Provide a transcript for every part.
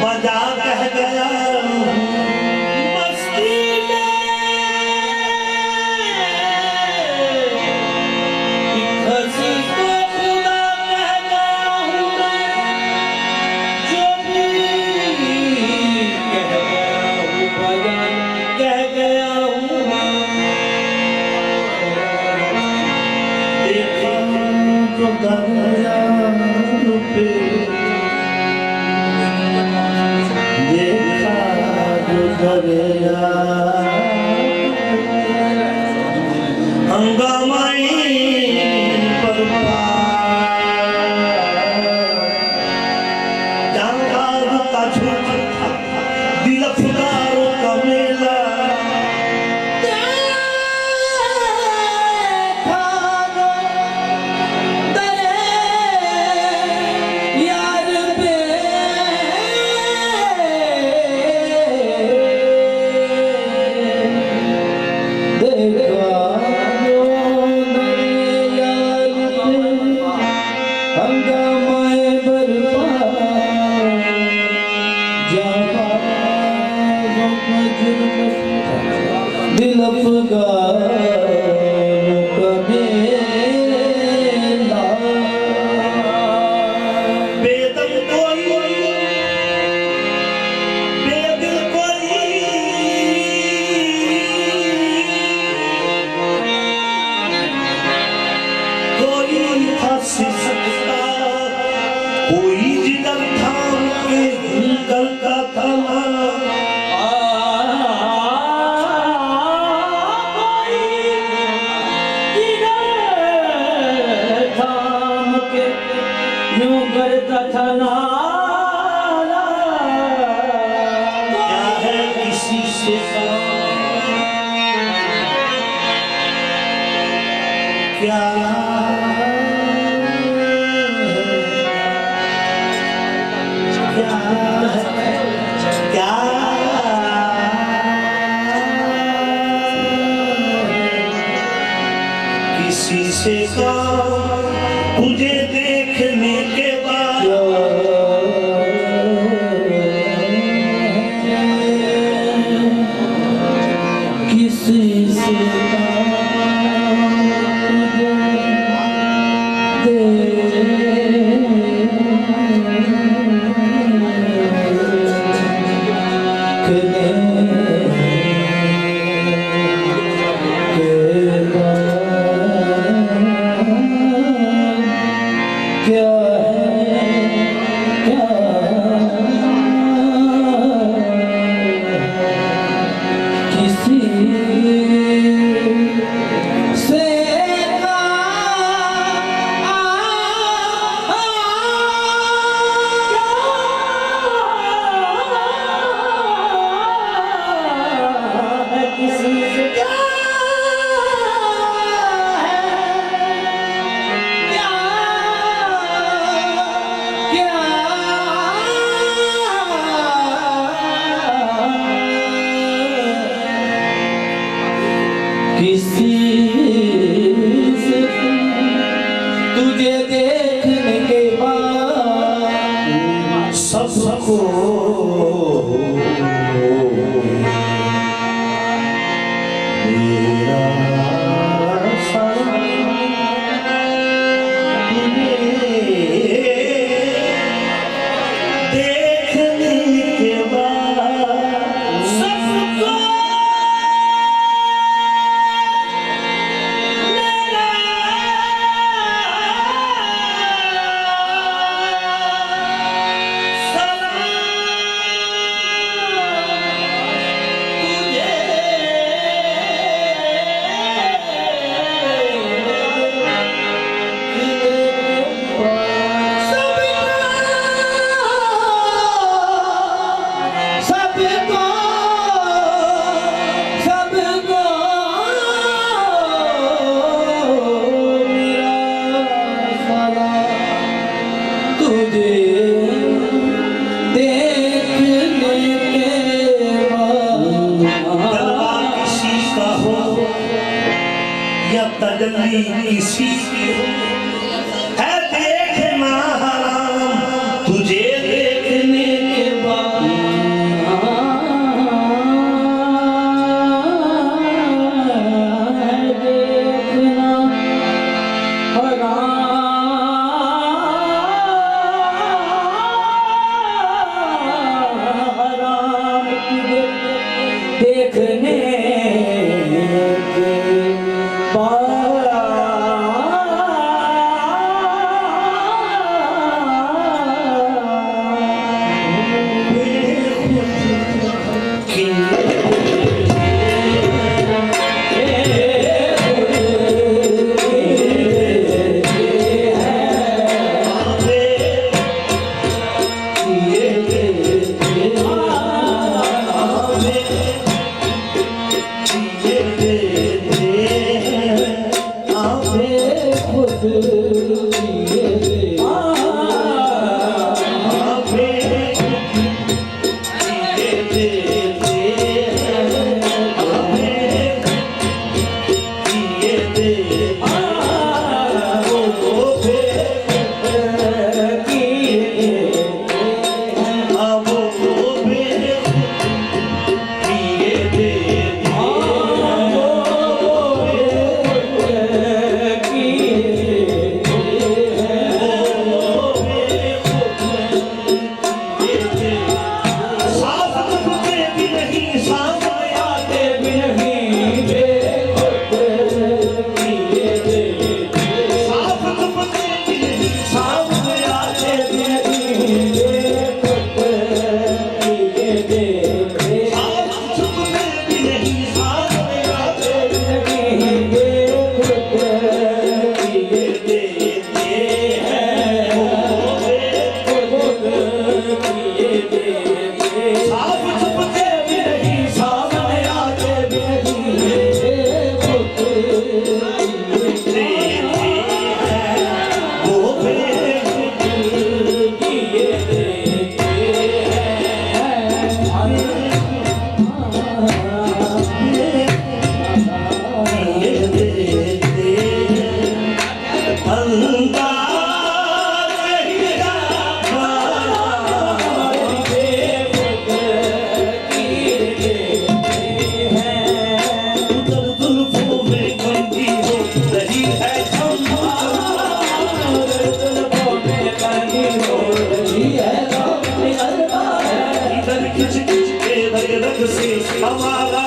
बजा कह गया मस्ती में हंसी को खुदा कह गया हूँ जो भी कह गया हूँ बजा कह गया हूँ देखा जो दरिया पे हंगामाई जानकारों का झूठा दिल फुकारों का मेला दिल बेदम कोई बेदिल कोई था सिसकता कोई जिगर थाम के निकलता था यूं करता था नाला क्या है किसी से क्या क्या किसी से तुझे देखने के बाद किसी से तुझे देखने के बाद सबको मेरा देखने के बाद सबको तजल्ली किसी की है देखना हराम तुझे देखने के बाद खिंच खिंच के रग रग से हमारा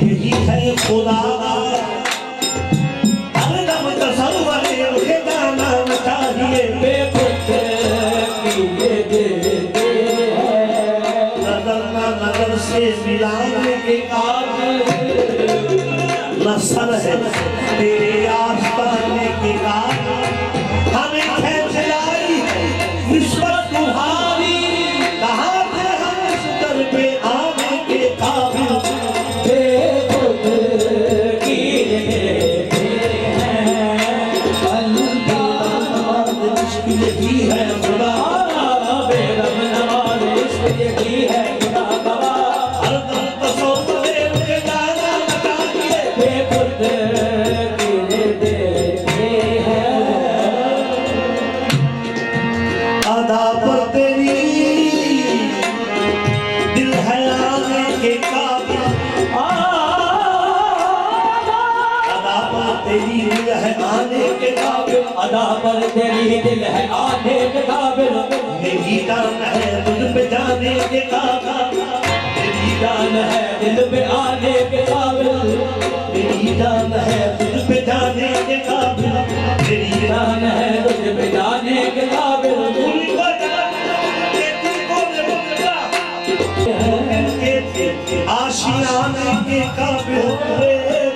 यही है खुदा हर दम तसव्वुर उसका नाम चाहिए नजर ना नजर से मिलाने के काबिल नसर है तेरे आस पाने के काबिल हमें खेच लाई निस्बत तुम्हारी कहाँ थे हम इस दर पे आने के काबिल यही है खुदा बेगम नवाज यही है खुदा गवा हर दम तसव्वुर के गाना बताइए बेखुद देते हैं अदा पर तेरी दिल है आने के काबिल अदा पर तेरी दिल है आने के काबिल अदा पर तेरी दिल है आने के काबिल मेरी जान है तुझ पे जाने के काबिल मेरी जान है दिल पे आने के काबिल मेरी जान है तुझ पे जाने के काबिल मेरी जान है तुझ पे जाने के काबिल उनको आशियाने के काबिल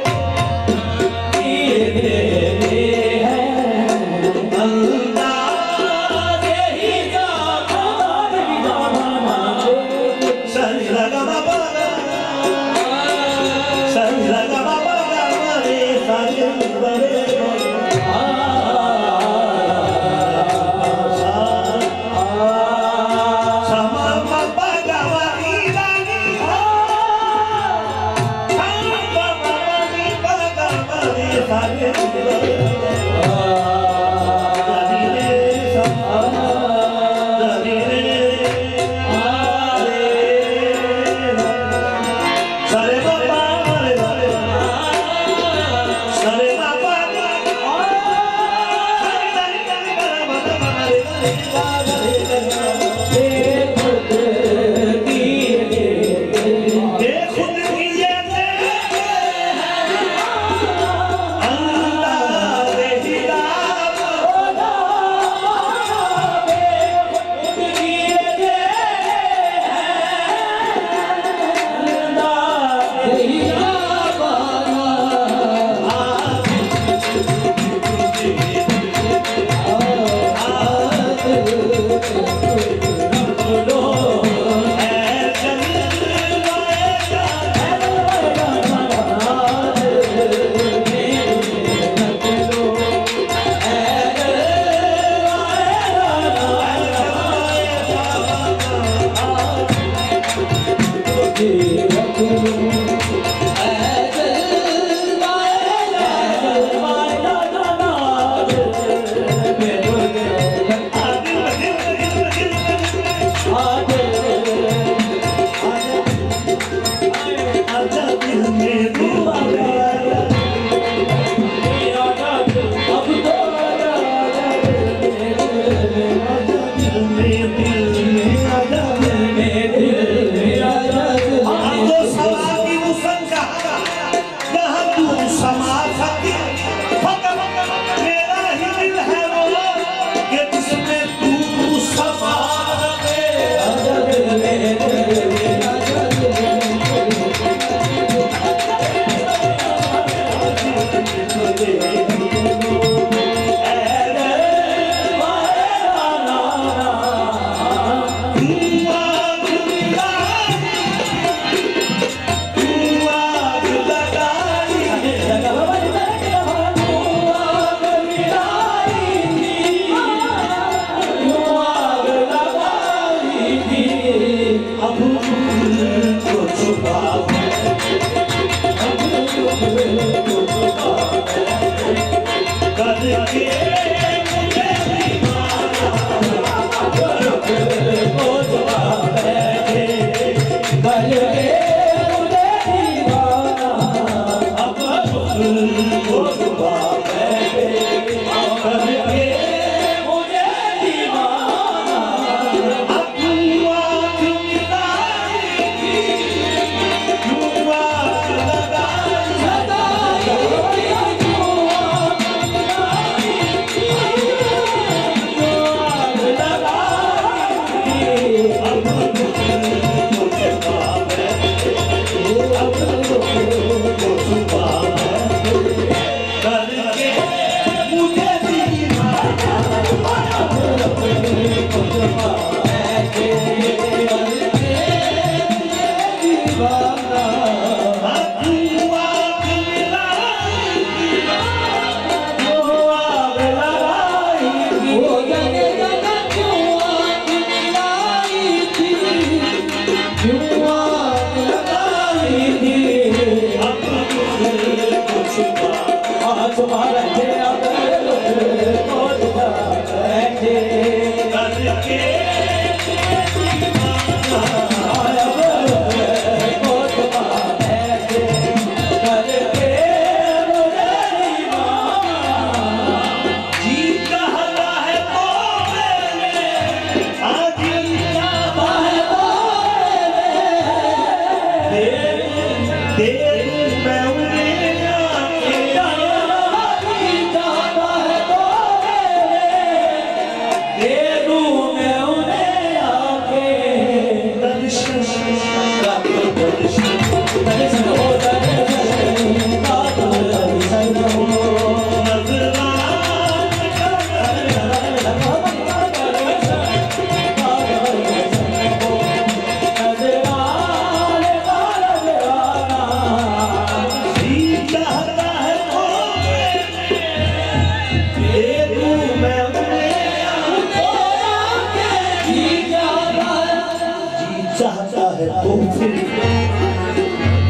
तो फिर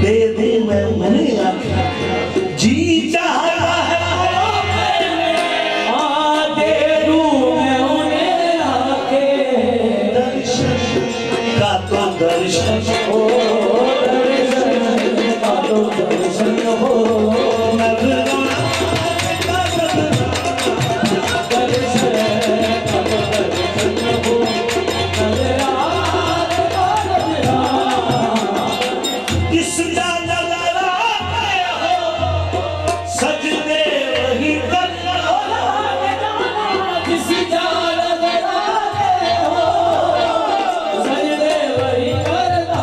दे दे मैं मनेगा जी चाहता है दर्शन हो दर्शन हो नजराना किसका नजारा हो सजदे वही करना किसका नजारा हो सजदे वही करता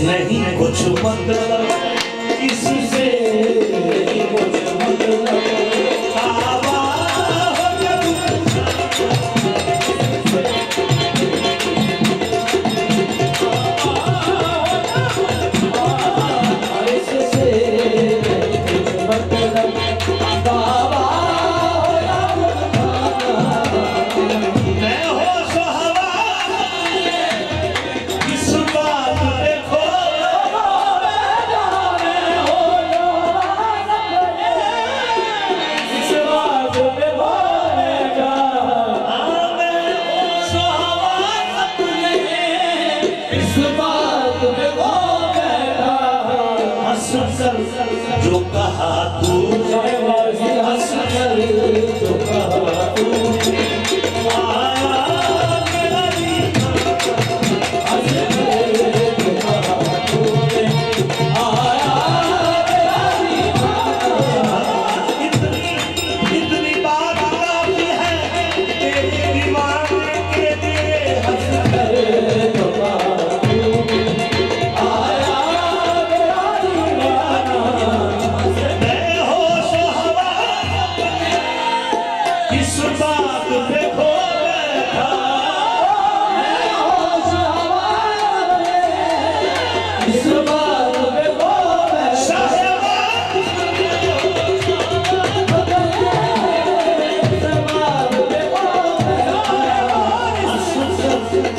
नहीं कुछ मतलब इससे नहीं कुछ मतलब आवा हो जब इससे नहीं कुछ मतलब बाबा मैं होश हवा इस बात पे खो इस बात पे बोलेगा मैं होश हवा इस बात पे बोलेगा हंस कर जो कहा तू हंस कर जो कहा तू आया मेरा हंस कर जो कहा तूने आया मेरा दीवाना इतनी बात काफी है तेरे दीवाने के लिए हंस कर जो कहा तू आया मेरा दीवाना मैं होश हवा इस बात पे खो बैठा होश हवा इस बात पे बोले साहिबा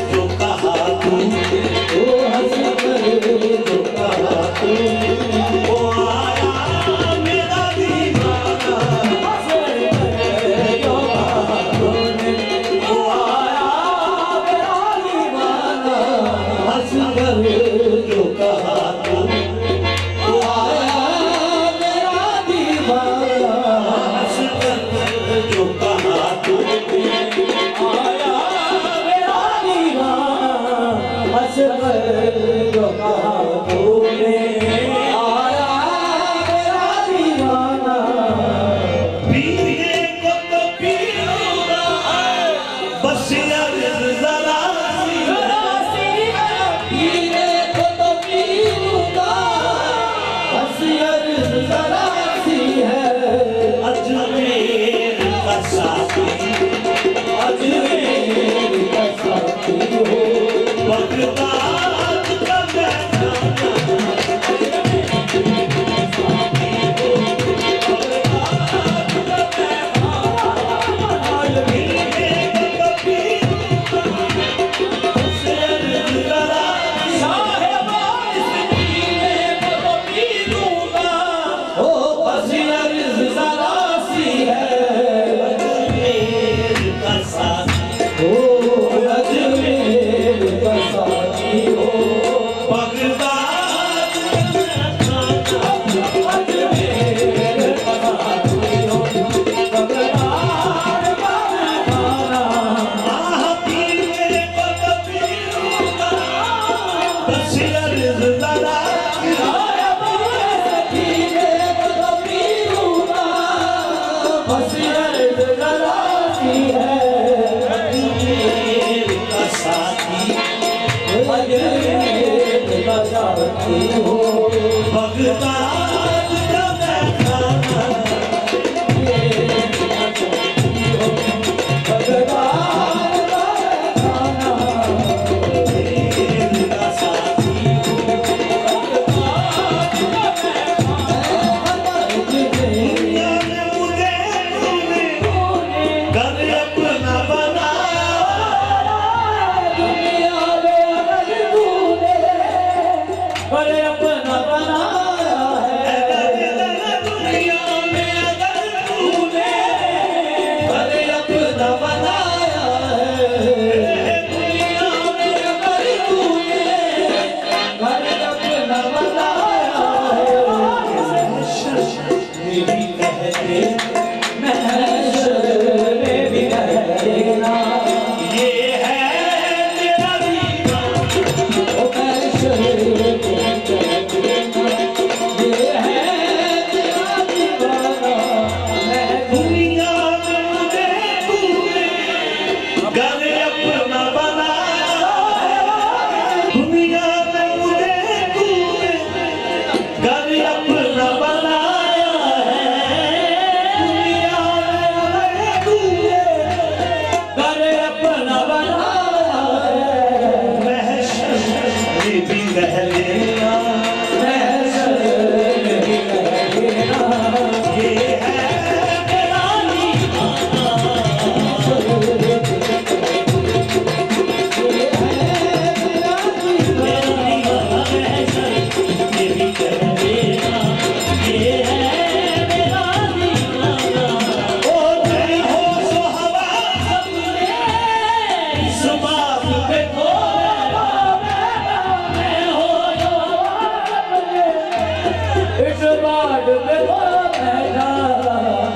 जो कहा तू वो आया मेरा दीवाना वो आया हंस कर जो कहा तू वो आया हंस कर जो कहा तू पीने को तो पीऊंगा बस यार जरा अजमेर का साथी बगदाद का बगदाद का पर अपना बनाया है दुनिया में अगर तूने पर अपना बनाया है दुनिया में अगर तूने पर अपना बनाया है ये भी कहते महशर में भी कहते ना ये है मेरा दीवाना ओ महशर में भी कहते ना ये है तेरा दीवाना मैं दुनिया में मुझे तूने घर अपना बनाया है दुनिया में मुझे तूने घर अपना बनाया है दुनिया में तूने घर अपना बनाया है महशर में भी रह लेना महशर में भी कहते ना ये है मेरा ओ मैं हो सो हवा इस बात पे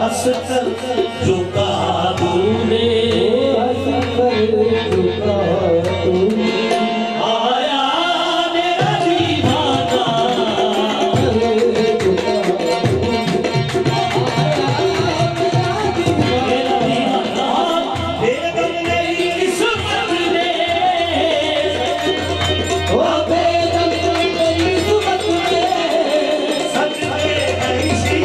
हंस कर जो कहा तूने आया मेरा दीवाना मेरा दीवाना बेगम मेरी किस्मत ने सच में ऐसी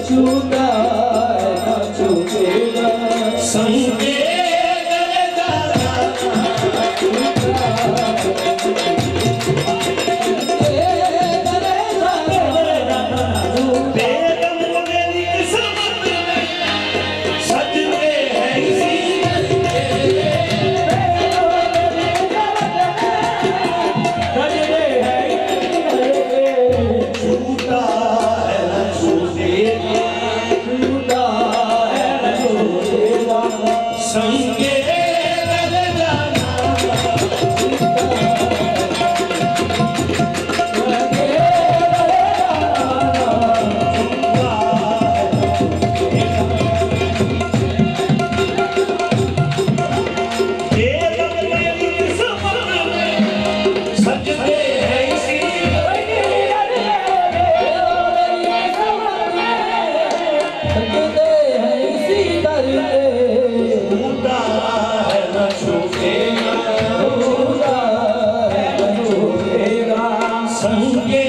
छूटा है ना छूटेगा संगे गले जाना बेगम मेरी किस्मत में सच में है इसी झूठा है न झूठेगा संगे गले जाना बेगम मेरी किस्मत में सच में है इसी झूठा है न झूठेगा संगे